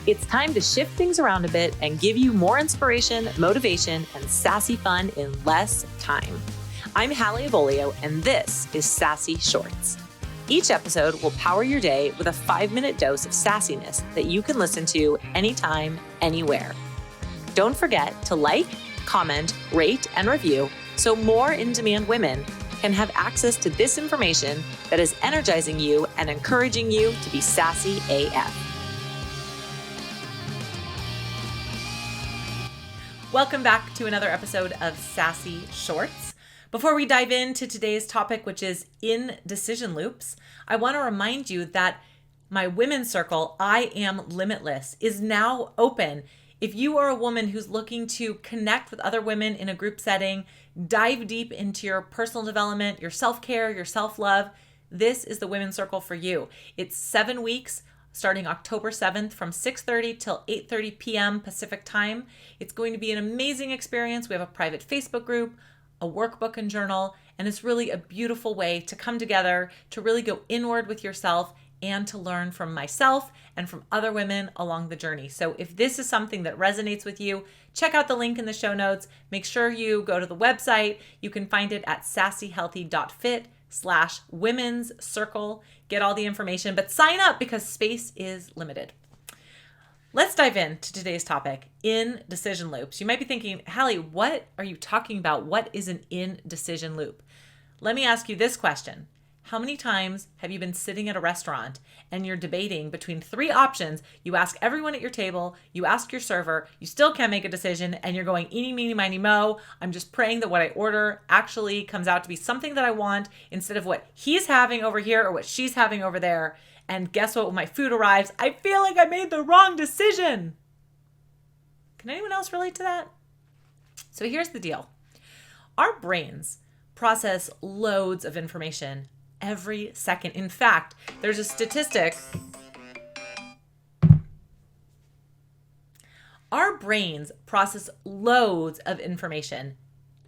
It's time to shift things around a bit and give you more inspiration, motivation, and sassy fun in less time. I'm Hallie Avolio, and this is Sassy Shorts. Each episode will power your day with a 5-minute dose of sassiness that you can listen to anytime, anywhere. Don't forget to like, comment, rate, and review so more in-demand women can have access to this information that is energizing you and encouraging you to be sassy AF. Welcome back to another episode of Sassy Shorts. Before we dive into today's topic, which is indecision loops, I want to remind you that my women's circle, I Am Limitless, is now open. If you are a woman who's looking to connect with other women in a group setting, dive deep into your personal development, your self-care, your self-love, this is the women's circle for you. It's 7 weeks starting October 7th from 6:30 till 8:30 p.m. Pacific time. It's going to be an amazing experience. We have a private Facebook group, a workbook and journal, and it's really a beautiful way to come together, to really go inward with yourself and to learn from myself and from other women along the journey. So if this is something that resonates with you, check out the link in the show notes. Make sure you go to the website. You can find it at sassyhealthy.fit/women's circle. Get all the information, but sign up because space is limited. Let's dive into today's topic, indecision loops. You might be thinking, Hallie, what are you talking about? What is an indecision loop? Let me ask you this question. How many times have you been sitting at a restaurant and you're debating between 3 options? You ask everyone at your table, you ask your server, you still can't make a decision, and you're going eeny, meeny, miny, mo. I'm just praying that what I order actually comes out to be something that I want instead of what he's having over here or what she's having over there. And guess what? When my food arrives, I feel like I made the wrong decision. Can anyone else relate to that? So here's the deal. Our brains process loads of information every second. In fact, there's a statistic. Our brains process loads of information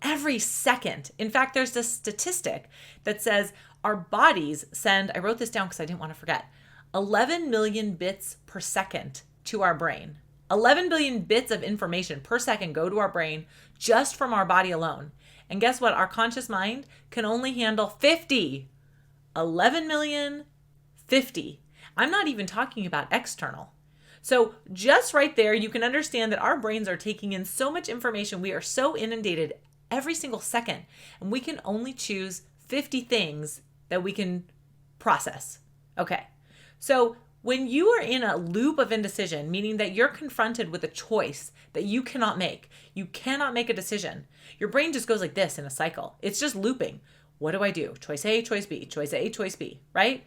every second. In fact, there's this statistic that says our bodies send, I wrote this down because I didn't want to forget, 11 million bits per second to our brain. 11 billion bits of information per second go to our brain just from our body alone. And guess what? Our conscious mind can only handle 50. 11 million, 50. I'm not even talking about external. So just right there, you can understand that our brains are taking in so much information. We are so inundated every single second, and we can only choose 50 things that we can process. Okay. So when you are in a loop of indecision, meaning that you're confronted with a choice that you cannot make a decision. Your brain just goes like this in a cycle. It's just looping. What do I do? Choice A, choice B, choice A, choice B, right?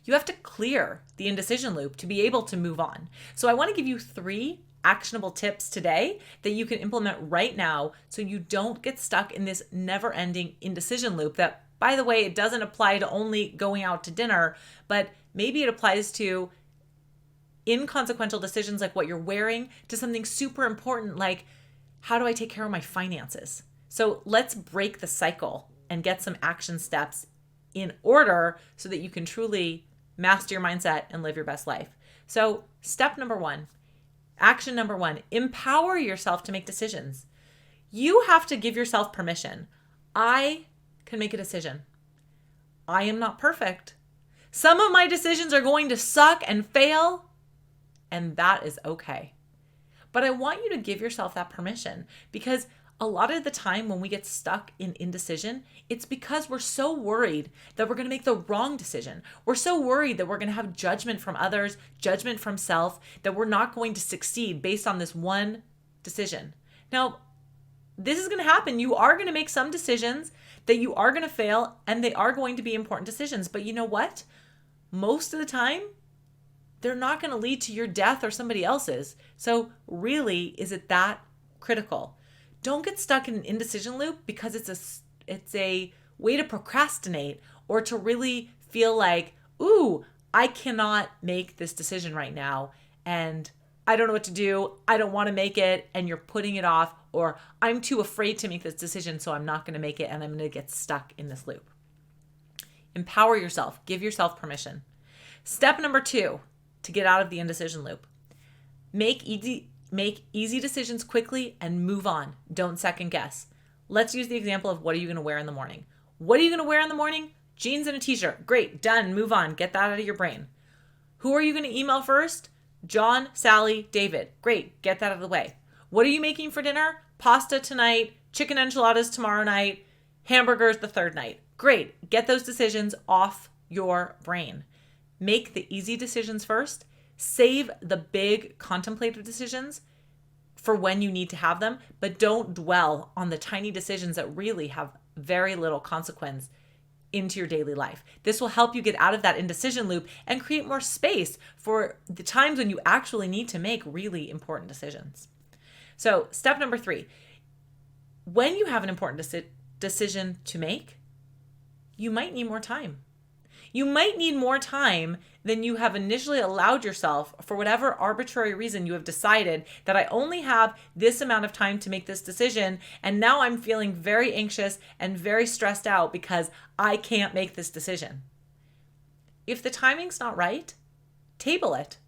You have to clear the indecision loop to be able to move on. So I want to give you 3 actionable tips today that you can implement right now so you don't get stuck in this never-ending indecision loop that, by the way, it doesn't apply to only going out to dinner, but maybe it applies to inconsequential decisions like what you're wearing to something super important like, how do I take care of my finances? So let's break the cycle and get some action steps in order so that you can truly master your mindset and live your best life. So step number 1, action number 1, empower yourself to make decisions. You have to give yourself permission. I can make a decision. I am not perfect. Some of my decisions are going to suck and fail, and that is okay. But I want you to give yourself that permission because a lot of the time when we get stuck in indecision, it's because we're so worried that we're going to make the wrong decision. We're so worried that we're going to have judgment from others, judgment from self, that we're not going to succeed based on this one decision. Now, this is going to happen. You are going to make some decisions that you are going to fail, and they are going to be important decisions. But you know what? Most of the time, they're not going to lead to your death or somebody else's. So really, is it that critical? Don't get stuck in an indecision loop because it's a way to procrastinate or to really feel like, ooh, I cannot make this decision right now and I don't know what to do. I don't want to make it, and you're putting it off, or I'm too afraid to make this decision, so I'm not going to make it and I'm going to get stuck in this loop. Empower yourself. Give yourself permission. Step number 2 to get out of the indecision loop. Make easy decisions quickly and move on. Don't second guess. Let's use the example of what are you going to wear in the morning? What are you going to wear in the morning? Jeans and a t-shirt. Great, done, move on. Get that out of your brain. Who are you going to email first? John, Sally, David. Great, get that out of the way. What are you making for dinner? Pasta tonight, chicken enchiladas tomorrow night, hamburgers the third night. Great, get those decisions off your brain. Make the easy decisions first. Save the big contemplative decisions for when you need to have them, but don't dwell on the tiny decisions that really have very little consequence into your daily life. This will help you get out of that indecision loop and create more space for the times when you actually need to make really important decisions. So step number 3, when you have an important decision to make, you might need more time. You might need more time than you have initially allowed yourself for whatever arbitrary reason you have decided that I only have this amount of time to make this decision. And now I'm feeling very anxious and very stressed out because I can't make this decision. If the timing's not right, table it.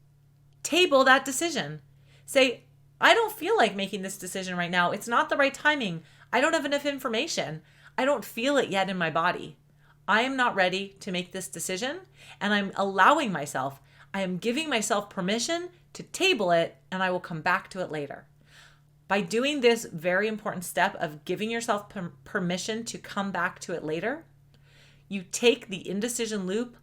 Table that decision. Say, I don't feel like making this decision right now. It's not the right timing. I don't have enough information. I don't feel it yet in my body. I am not ready to make this decision, and I'm allowing myself, I am giving myself permission to table it, and I will come back to it later. By doing this very important step of giving yourself permission to come back to it later, you take the indecision loop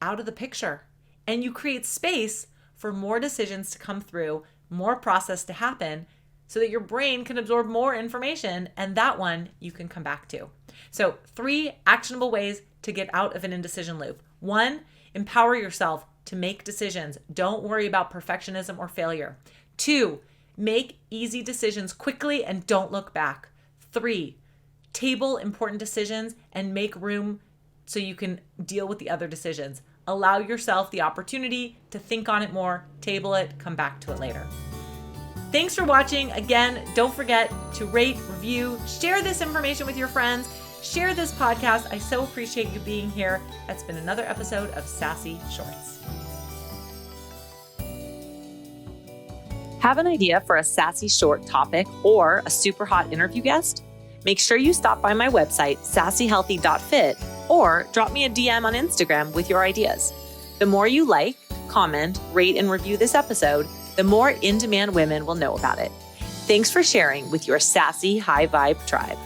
out of the picture, and you create space for more decisions to come through, more process to happen, so that your brain can absorb more information, and that one you can come back to. So 3 actionable ways to get out of an indecision loop. 1, empower yourself to make decisions. Don't worry about perfectionism or failure. 2, make easy decisions quickly and don't look back. 3, table important decisions and make room so you can deal with the other decisions. Allow yourself the opportunity to think on it more, table it, come back to it later. Thanks for watching. Again, don't forget to rate, review, share this information with your friends, share this podcast. I so appreciate you being here. That's been another episode of Sassy Shorts. Have an idea for a sassy short topic or a super hot interview guest? Make sure you stop by my website, sassyhealthy.fit, or drop me a DM on Instagram with your ideas. The more you like, comment, rate, and review this episode, the more in-demand women will know about it. Thanks for sharing with your sassy high vibe tribe.